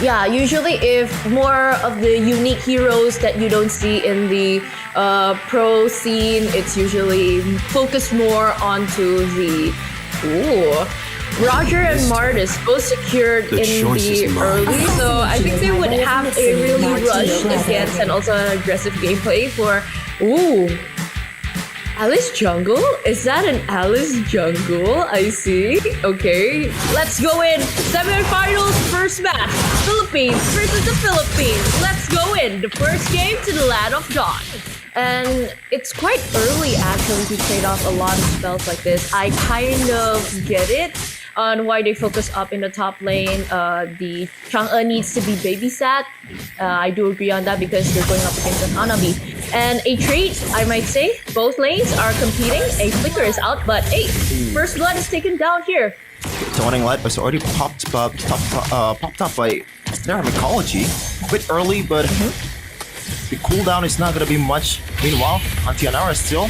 Yeah, usually if more of the unique heroes that you don't see in the pro scene, it's usually focused more onto the Roger and Martis both secured in the early, so I think they would have a really rush against and also an aggressive gameplay for Alice Jungle? Is that an Alice Jungle? I see. Okay, let's go in. Semifinals, first match. Philippines versus the Philippines. Let's go in. The first game to the land of dawn. And it's quite early actually to trade off a lot of spells like this. I kind of get it on why they focus up in the top lane. The Chang'e needs to be babysat. I do agree on that because they're going up against an Hanabi. And a trait, I might say, both lanes are competing. A flicker is out, but hey, first blood is taken down here. Dawning Light was already popped up by their mycology. A bit early, but the cooldown is not going to be much. Meanwhile, Antianara still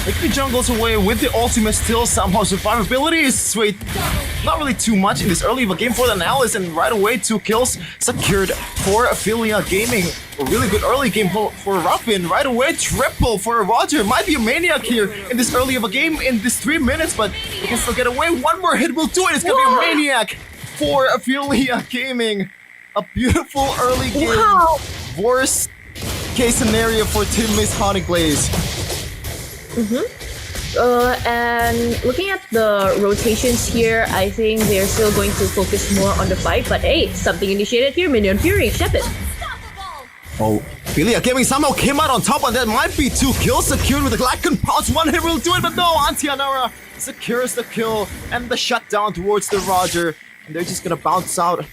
making jungles away with the ultimate. Still somehow survivability is swayed not really too much in this early of a game for the Alice, and right away 2 kills secured for Ophelia Gaming. A really good early game for Ruffin. Right away triple for Roger. Might be a Maniac here in this early of a game in this 3 minutes, but he can still get away. One more hit will do it. It's gonna be a Maniac for Ophelia Gaming. A beautiful early game. Wow. Worst case scenario for Team misshoneyglazee. And looking at the rotations here, I think they're still going to focus more on the fight. But hey, something initiated here. Minion Fury, Shepard. Oh, Ophelia Gaming somehow came out on top, and that might be 2 kills secured with the Galactic Pounce. 1 hit will do it, but no, Antianara secures the kill and the shutdown towards the Roger. And they're just gonna bounce out,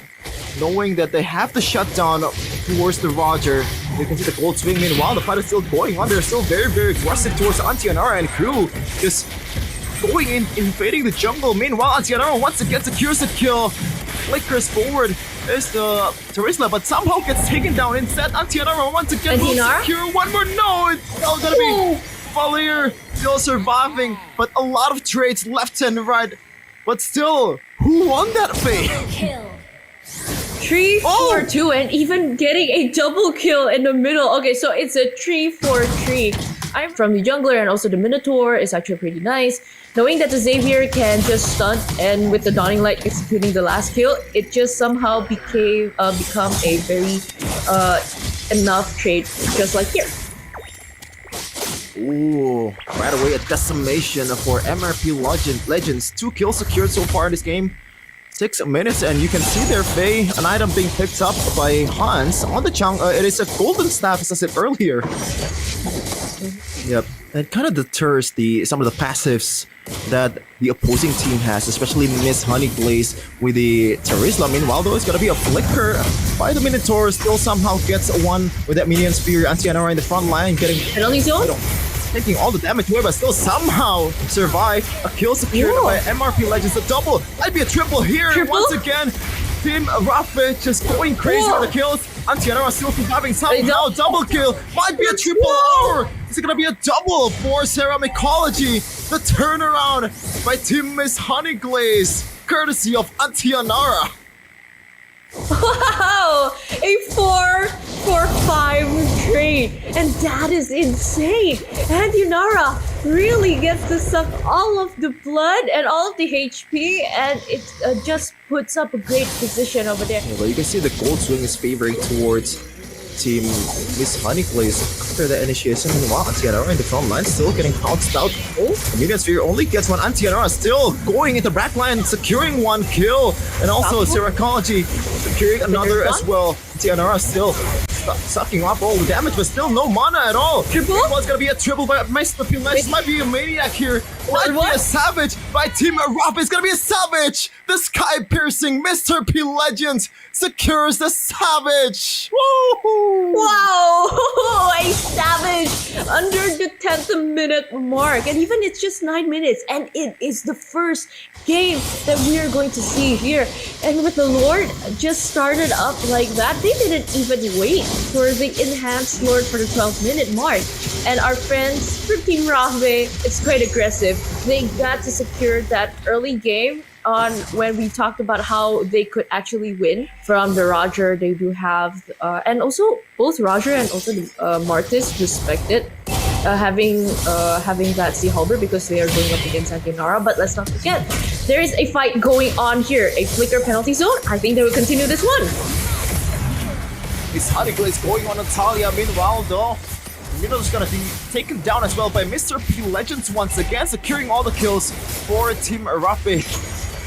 knowing that they have the shutdown towards the Roger. You can see the gold swing. Meanwhile, the fight is still going on. They're still very, very aggressive towards Antianara and crew. Just going in, invading the jungle. Meanwhile, Antianara once again secures the kill. Flickers forward is the Terisla, but somehow gets taken down instead. Antianara once again will secure one more. No, it's still gonna be Valir still surviving, but a lot of trades left and right. But still, who won that fight? 3-4-2 and even getting a double kill in the middle. Okay, so it's a 3-4-3. I'm from the jungler, and also the Minotaur is actually pretty nice. Knowing that the Xavier can just stunt, and with the Dawning Light executing the last kill, it just somehow become a very enough trade, just like here. Ooh, right away a decimation for MRP Legends. 2 kills secured so far in this game. 6 minutes, and you can see their Faye, an item being picked up by Hans on the Chang'e. It is a golden staff, as I said earlier. Yep, it kind of deters some of the passives that the opposing team has, especially misshoneyglazee with the Terisla. Meanwhile, though, it's gonna be a flicker by the Minotaur. Still somehow gets one with that minion spear. Antianara in the front line getting penalty zone, taking all the damage away, but still somehow survive. A kill secured by MRP Legends. A double, might be a triple here. Once again, Team rafbeh just going crazy on the kills. Antianara still surviving somehow. Double kill, might be a triple. Or is it gonna be a double for Sarah Mycology? The turnaround by Team misshoneyglazee, courtesy of Antianara. Wow! A 4-4-5 trade, and that is insane. Antianara really gets to suck all of the blood and all of the HP, and it just puts up a great position over there. Yeah, but you can see the gold swing is favoring towards Team misshoneyglazee after the initiation. Meanwhile, Antianara in the front line still getting pounced out. The Minion Sphere only gets one. Antianara still going into back line, securing 1 kill, and also Syracology securing another as well. Antianara still sucking up all the damage, but still no mana at all. Triple? It's gonna be a triple by Mr. P Legends. Might be a Maniac here. Might be a Savage by Team rafbeh. It's gonna be a Savage. The sky-piercing Mr. P Legends secures the Savage. Woo! Wow! A Savage under the 10th minute mark, and even it's just 9 minutes, and it is the first game that we are going to see here. And with the Lord just started up like that, they didn't even wait for the enhanced Lord for the 12-minute mark. And our friends from Team rafbeh, it's quite aggressive. They got to secure that early game on when we talked about how they could actually win from the Roger. They do have, and also both Roger and also the Martis respected having that Sea Halber because they are going up against Antinara. But let's not forget, there is a fight going on here. A flicker penalty zone. I think they will continue this one. misshoneyglazee going on Natalia. Meanwhile, though, Middle's gonna be taken down as well by Mr. P Legends once again, securing all the kills for Team rafbeh.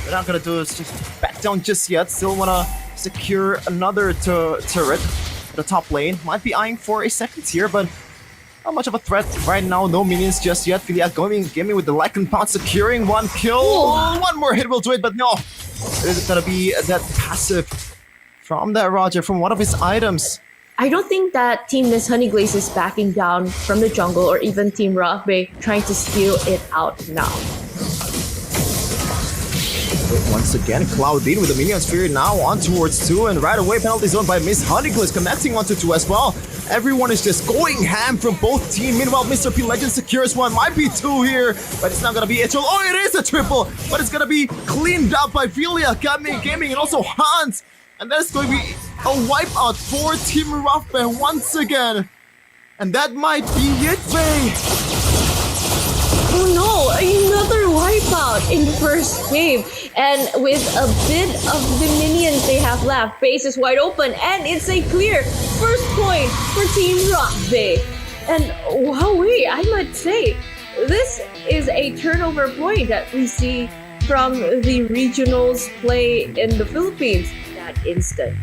They're not gonna do is just back down just yet. Still wanna secure another turret at the top lane. Might be eyeing for a second tier, but not much of a threat right now. No minions just yet. Filia gaming with the Lycan Pound, securing one kill. Ooh. One more hit will do it, but no. It's gonna be that passive from that Roger, from one of his items. I don't think that Team misshoneyglazee is backing down from the jungle or even Team rafbeh trying to steal it out now. Once again, Cloudine with the minion sphere now on towards 2, and right away penalty zone by misshoneyglazee connecting onto 2 as well. Everyone is just going ham from both teams. Meanwhile, Mr. P Legend secures one. Might be 2 here, but it's not gonna be a triple. Oh, it is a triple, but it's gonna be cleaned up by Filia Gaming and also Hans. And that's going to be a wipeout for Team rafbeh once again. And that might be it, Faye. Oh no, another wipeout in the first game. And with a bit of the minions they have left, base is wide open, and it's a clear first point for Team rafbeh. And wowee, I might say, this is a turnover point that we see from the regionals play in the Philippines. Instant,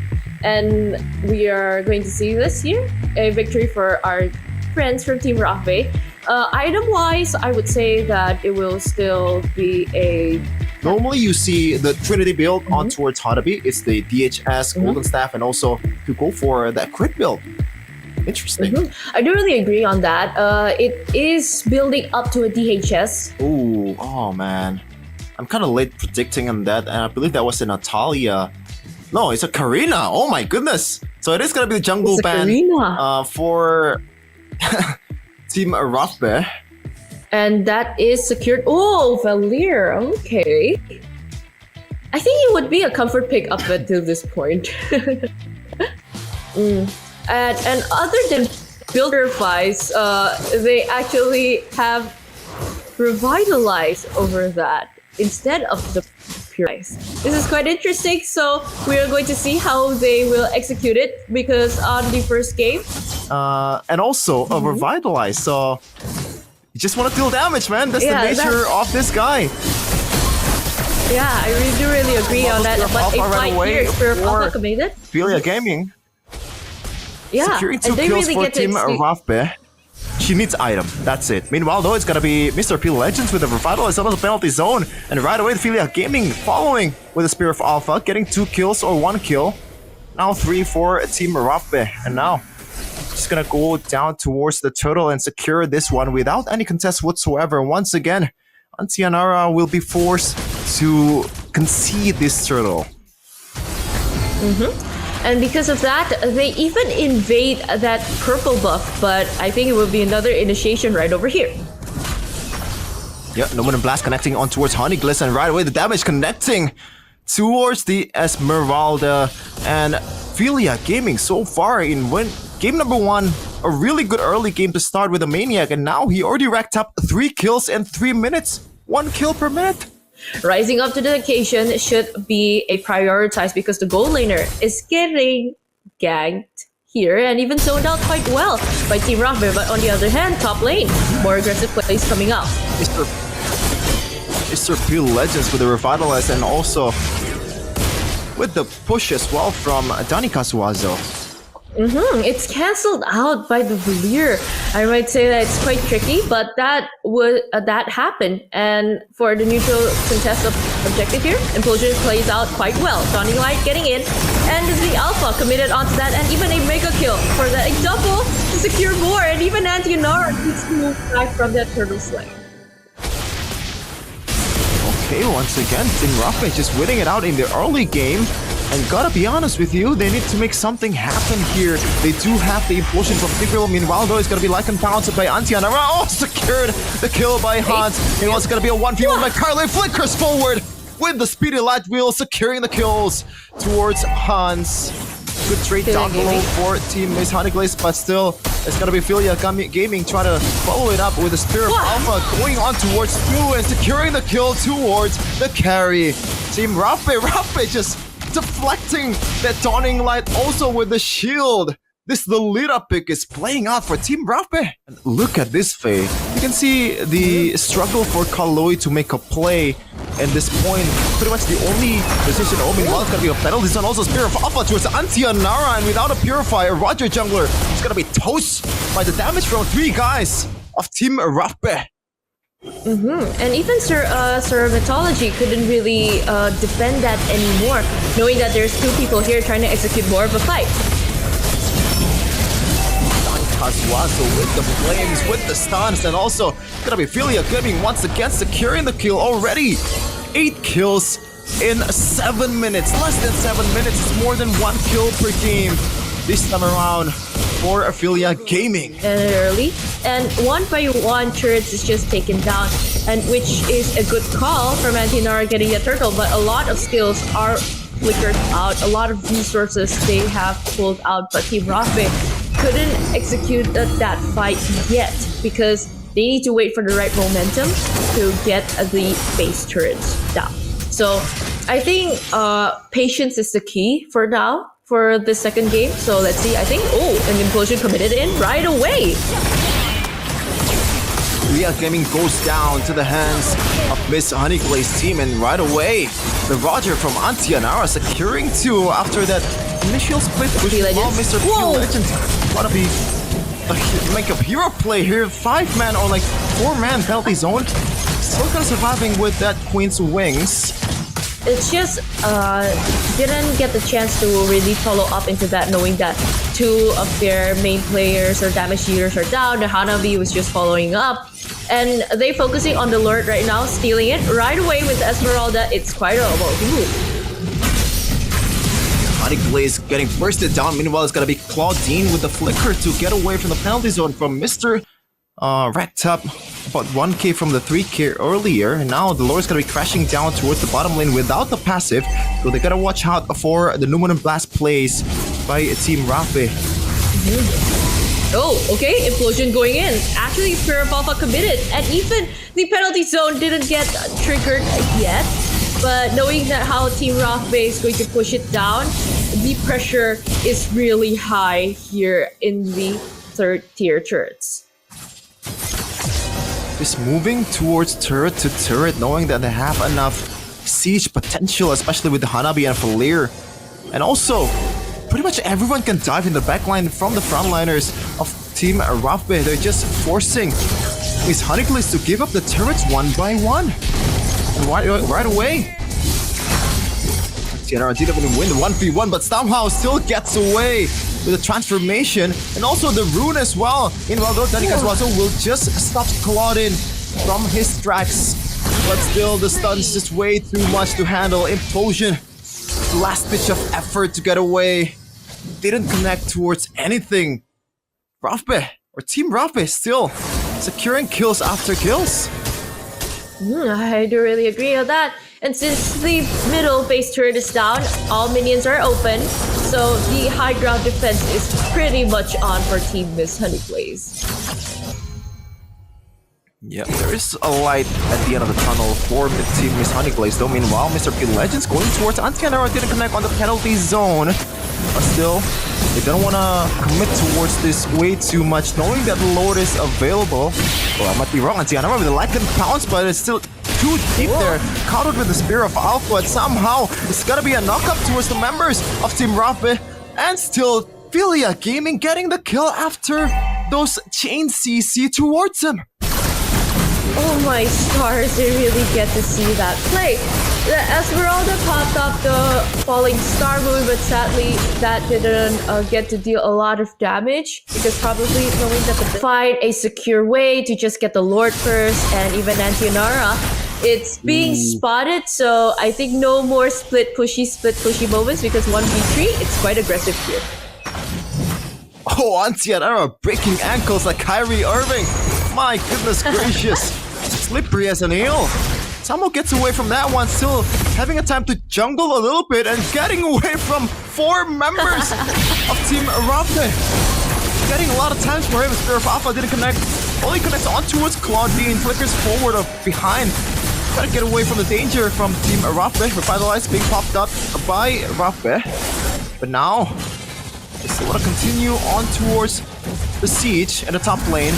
and we are going to see this here a victory for our friends from Team rafbeh. Item wise, I would say that it will still be a normally you see the Trinity build on towards Hanabi. It's the DHS Golden Staff, and also to go for that crit build. Interesting. I do really agree on that. It is building up to a DHS. Ooh, oh man, I'm kind of late predicting on that, and I believe that was a Natalia. No, it's a Karina. Oh my goodness. So it is going to be the jungle ban for Team rafbeh. And that is secured. Oh, Valir. Okay. I think it would be a comfort pick up until this point. And other than builder fights, they actually have revitalized over that instead of the pure ice. This is quite interesting, so we are going to see how they will execute it, because on the first game and also revitalize, so you just want to deal damage, man. That's the nature of this guy. Yeah, I do really agree on that. But a fight here for Alpha committed. Filia Gaming. Yeah, securing 2 kills for Team rafbeh. She needs item, that's it. Meanwhile, though, it's gonna be Mr. P Legends with a revitalize out of the penalty zone. And right away, the Filia Gaming following with the Spear of Alpha, getting 2 kills or 1 kill. Now 3 for Team rafbeh. And now, just gonna go down towards the turtle and secure this one without any contest whatsoever. Once again, Antianara will be forced to concede this turtle. And because of that, they even invade that purple buff, but I think it will be another initiation right over here. Yeah, Nomen and Blast connecting on towards Honeygliss, and right away the damage connecting towards the Esmeralda. And Filia Gaming so far in game number 1, a really good early game to start with a Maniac, and now he already racked up 3 kills in 3 minutes. 1 kill per minute. Rising up to the occasion should be a prioritized, because the gold laner is getting ganked here and even zoned out quite well by Team rafbeh. But on the other hand, top lane, more aggressive plays coming up. Mr. P Legends with the revitalize, and also with the push as well from Dani Kasuazo. It's cancelled out by the Valir. I might say that it's quite tricky, but that happened. And for the neutral contest objective here, Implosion plays out quite well. Dawning Light getting in, and the Alpha committed onto that, and even a mega kill for that. A double to secure more, and even Antianara needs to move back from that turtle slay. Okay, once again, Team rafbeh just winning it out in the early game. And gotta be honest with you, they need to make something happen here. They do have the implosion from Tigreal. Meanwhile, though, it's gonna be Lycan pounced by Antianara. Oh, secured the kill by Hans. Meanwhile, it's gonna be a 1v1 by Carly. Flickers forward. with the speedy light wheel, securing the kills towards Hans. Good trade down below for Team misshoneyglazee, but still, it's gonna be Philia Gaming trying to follow it up with the Spear of Alpha, going on towards Stu and securing the kill towards the carry. Team rafbeh just deflecting that dawning light also with the shield. This Lolita pick is playing out for Team rafbeh. And look at this Faye. You can see the struggle for Kaloi to make a play. At this point, pretty much the only decision meanwhile is gonna be a penalty zone. Also Spear of Alpha towards Antianara, and without a purifier, Roger Jungler is gonna be toast by the damage from 3 guys of Team rafbeh. And even Sir Mythology couldn't really defend that anymore, knowing that there's 2 people here trying to execute more of a fight. Kaswazo with the flames, with the stuns, and also gonna be Philia Gaming once again securing the kill already. 8 kills in 7 minutes. Less than 7 minutes. It's more than 1 kill per game this time around for Philia Gaming. And early, and 1 by 1 turrets is just taken down, and which is a good call from Antinara getting a turtle, but a lot of skills are flickered out. A lot of resources they have pulled out, but Team rafbeh couldn't execute that fight yet because they need to wait for the right momentum to get the base turrets down. So I think patience is the key for now for the second game. So let's see. I think an implosion committed in right away. Philia Gaming goes down to the hands of misshoneyglazee team, and right away the Roger from Antianara securing 2 after that initial split push. Mr. P Legend wanna be make a hero play here. 5-man or like 4-man penalty zone. Still kind of surviving with that Queen's Wings. It's just didn't get the chance to really follow up into that, knowing that 2 of their main players or damage dealers are down. The Hanabi was just following up, and they focusing on the Lord right now, stealing it right away with Esmeralda. It's quite a misshoneyglazee getting bursted down. Meanwhile, it's gonna be Claudine with the flicker to get away from the penalty zone from Mr. Racked up about 1k from the 3k earlier, and now the Lord's gonna be crashing down towards the bottom lane without the passive, so they gotta watch out for the Numenor Blast plays by Team rafbeh. Oh, okay, implosion going in. Actually, Spear of Alpha committed, and even the penalty zone didn't get triggered yet. But knowing that how Team rafbeh is going to push it down, the pressure is really high here in the 3rd tier turrets. Just moving towards turret to turret, knowing that they have enough siege potential, especially with the Hanabi and Falir. And also, pretty much everyone can dive in the backline from the frontliners of Team rafbeh. They're just forcing misshoneyglazee to give up the turrets 1 by 1. And right away, Tianara didn't even win the 1v1, but somehow still gets away with the transformation and also the rune as well. Meanwhile, though, Danny Kaswazo will just stop Claudine from his tracks. But still, the stun's just way too much to handle. Implosion, last ditch of effort to get away. Didn't connect towards anything. rafbeh, or Team rafbeh, still securing kills after kills. I do really agree on that. And since the middle base turret is down, all minions are open, so the high ground defense is pretty much on for Team misshoneyglazee. Yeah, there is a light at the end of the tunnel for the Team misshoneyglazee, though. Meanwhile, Mr. P Legends going towards Antianara didn't connect on the penalty zone, but still, they don't want to commit towards this way too much, knowing that the Lord is available. Well, I might be wrong, Antianara with the Lycan pounce, but it's still too deep there, countered with the Spear of Alpha, and somehow it's gonna be a knockup towards the members of Team rafbeh, and still Philia Gaming getting the kill after those chain CC towards him. Oh my stars, they really get to see that play. The Esmeralda popped up the falling star move, but sadly that didn't get to deal a lot of damage, because probably knowing that the find a secure way to just get the Lord first, and even Antianara, it's being spotted, so I think no more split pushy moments, because 1v3, it's quite aggressive here. Oh, Antianara breaking ankles like Kyrie Irving. My goodness gracious. Slippery as an eel. Samo gets away from that one, still having a time to jungle a little bit and getting away from 4 members of Team rafbeh. Getting a lot of times for him. Spirit of Alpha didn't connect. Only connects on towards Claudine. Flickers forward or behind. Trying to get away from the danger from Team rafbeh. Revitalize being popped up by rafbeh. But now, they still want to continue on towards the siege in the top lane.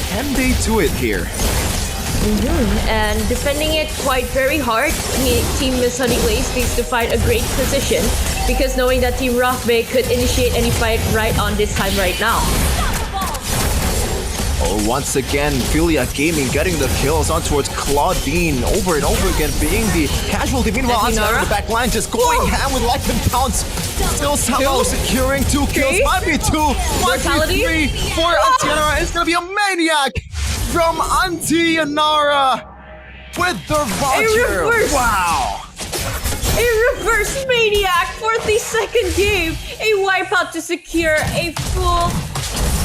Can they do it here? And defending it quite very hard, Team misshoneyglazee needs to find a great position because knowing that Team rafbeh could initiate any fight right on this time right now. Oh, once again, Philia Gaming getting the kills on towards Claudine over and over again, being the casualty. Meanwhile, Antianara in the back line just going ham with life and pounce. Still somehow securing 2 kills. Might be 2, might be 3 for Antianara. It's gonna be a Maniac from Antianara with the Roger. Wow! A reverse Maniac for the second game. A wipeout to secure a full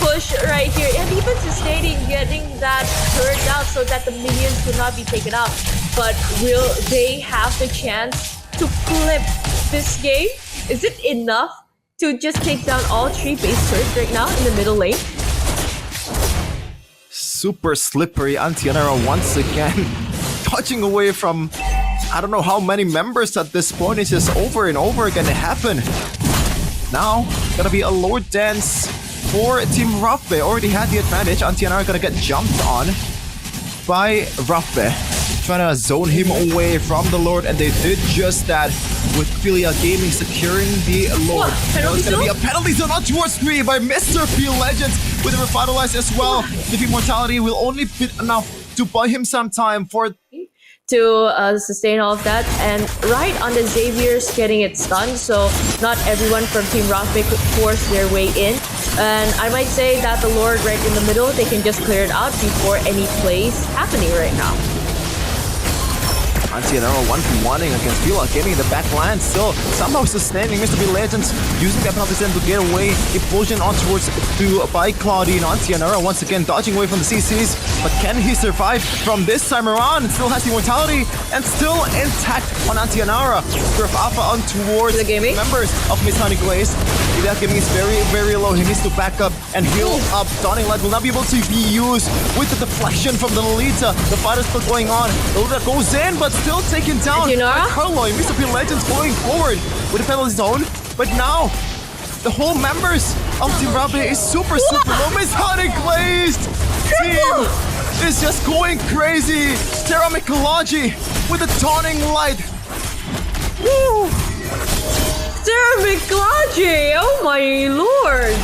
push right here, and even sustaining, getting that turret out so that the minions could not be taken out. But will they have the chance to flip this game? Is it enough to just take down all 3 base turrets right now in the middle lane? Super slippery Antianara once again, touching away from I don't know how many members at this point. It's just over and over again. It happened. Now, gonna be a Lord Dance for Team rafbeh. Already had the advantage. Antianara gonna get jumped on by rafbeh. Trying to zone him away from the Lord, and they did just that with Philia Gaming securing the Lord. There's gonna be a penalty zone on towards 3 by Mr. P Legends with a revitalize as well. The immortality will only be enough to buy him some time for to sustain all of that, and right on the Xavier's getting it stunned, so not everyone from Team rafbeh could force their way in. And I might say that the Lord right in the middle, they can just clear it out before any plays happening right now. Antianara 1v1ing against Philia Gaming in the back line, still somehow sustaining Mr. B Legends, using that penalty to get away. Implosion on towards by Claudine. Antianara once again dodging away from the CCs, but can he survive from this time around? Still has the immortality and still intact on Antianara. Spirit of Alpha on towards the members of misshoneyglazee. Philia Gaming is very, very low. He needs to back up and heal up. Dawning Light will not be able to be used with the deflection from the Lolita. The fight is still going on. Lolita goes in, but still taken down by Carloy. Mr. P Legends going forward with the penalty zone. But now, the whole members of Team rafbeh is super low. Misshoneyglazee team is just going crazy. Terra Mycology with the Dawning Light. Woo! Terra Mycology! Oh my lord!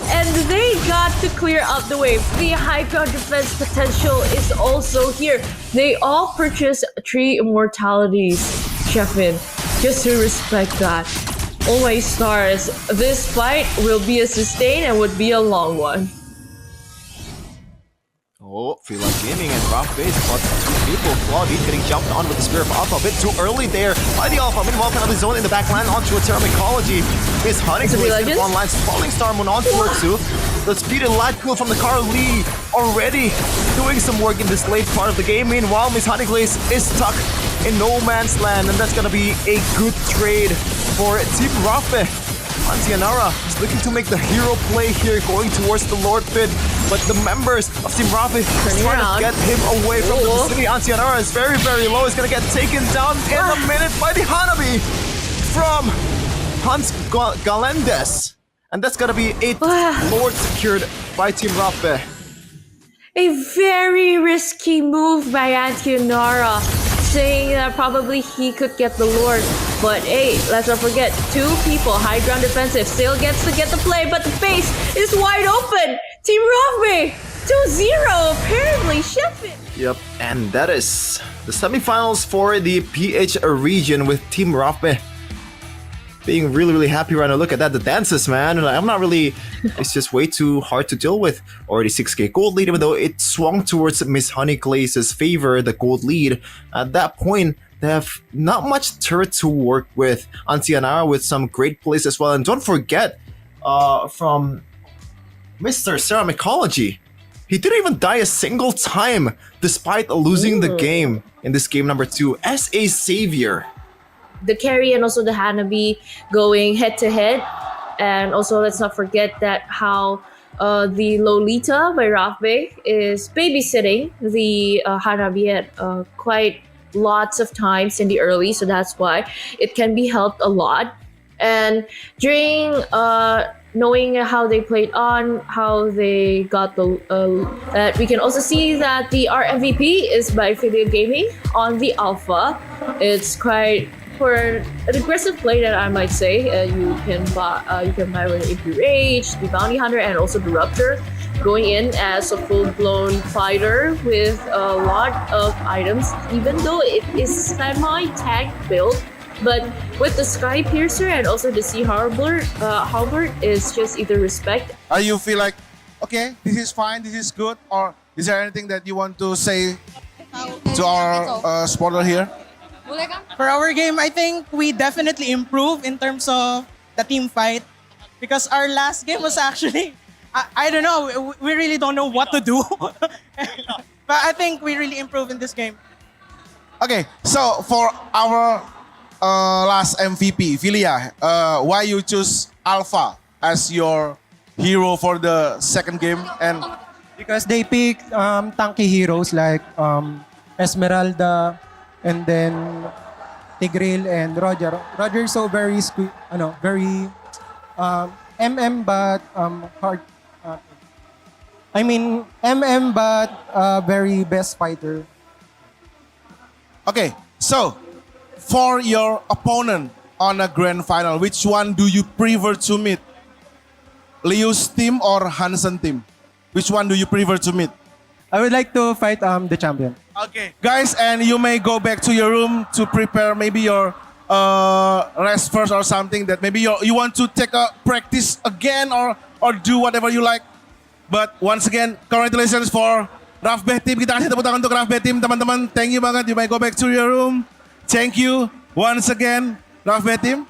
And they got to clear up the wave. The high ground defense potential is also here. They all purchase 3 immortalities, Chefin, just to respect that. Oh my stars, this fight will be a sustain and would be a long one. Oh, Philia Gaming and rafbeh spot 2 people. Claudine getting jumped on with the Spirit of Alpha. A bit too early there by the Alpha. Meanwhile, penalty zone in the back line onto a Terra Mycology. Misshoneyglazee online. Falling Star Moon on towards 2. The speed and light cool from the Carly already doing some work in this late part of the game. Meanwhile, misshoneyglazee is stuck in no man's land, and that's gonna be a good trade for Team rafbeh. Antianara is looking to make the hero play here, going towards the Lord pit, but the members of Team rafbeh trying to get him away from the vicinity. Antianara is very, very low. He's gonna get taken down in a minute by the Hanabi from Hans Galendes. And that's gonna be 8 Lord secured by Team rafbeh. A very risky move by Antianara, saying that probably he could get the Lord. But hey, let's not forget, 2 people, high ground defensive, still gets to get the play, but the base is wide open. Team rafbeh, 2-0, apparently, Sheffin. Yep, and that is the semifinals for the PH region with Team rafbeh being really, really happy right now. Look at that, the dances, man. I'm not really, it's just way too hard to deal with. Already 6k gold lead, even though it swung towards misshoneyglaz's favor, the gold lead. At that point, they have not much turret to work with. Antianara with some great plays as well. And don't forget, from Mr. Terra Mycology, He didn't even die a single time despite losing the game in this game number 2 as a savior. The carry and also the Hanabi going head to head. And also let's not forget that how the Lolita by rafbeh is babysitting the Hanabi at quite lots of times in the early, so that's why it can be helped a lot. And during knowing how they played on, how they got the we can also see that the RMVP is by Video Gaming on the Alpha. It's quite for an aggressive play that I might say. You can buy with AP Rage, the Bounty Hunter, and also the Rupture, going in as a full-blown fighter with a lot of items, even though it is semi-tank build. But with the Sky Piercer and also the Sea Halberd is just either respect. Are you feel like, okay, this is fine, this is good, or is there anything that you want to say to our spotter here? For our game, I think we definitely improved in terms of the team fight, because our last game was actually, I don't know, we really don't know what to do. But I think we really improved in this game. Okay, so for our last MVP, Filia, why you choose Alpha as your hero for the second game? And Because they pick tanky heroes like Esmeralda and then Tigril and Roger. Roger is so very very MM but hard. MM but very best fighter. okay, so for your opponent on a grand final, which one do you prefer to meet? Liu's team or Hansen team? Which one do you prefer to meet? I would like to fight the champion. Okay, guys, and you may go back to your room to prepare maybe your rest first or something, that maybe you want to take a practice again or do whatever you like. But once again, congratulations for rafbeh team. Kita kasih tepuk tangan untuk rafbeh team, teman-teman. Thank you banget. You may go back to your room. Thank you once again, rafbeh team.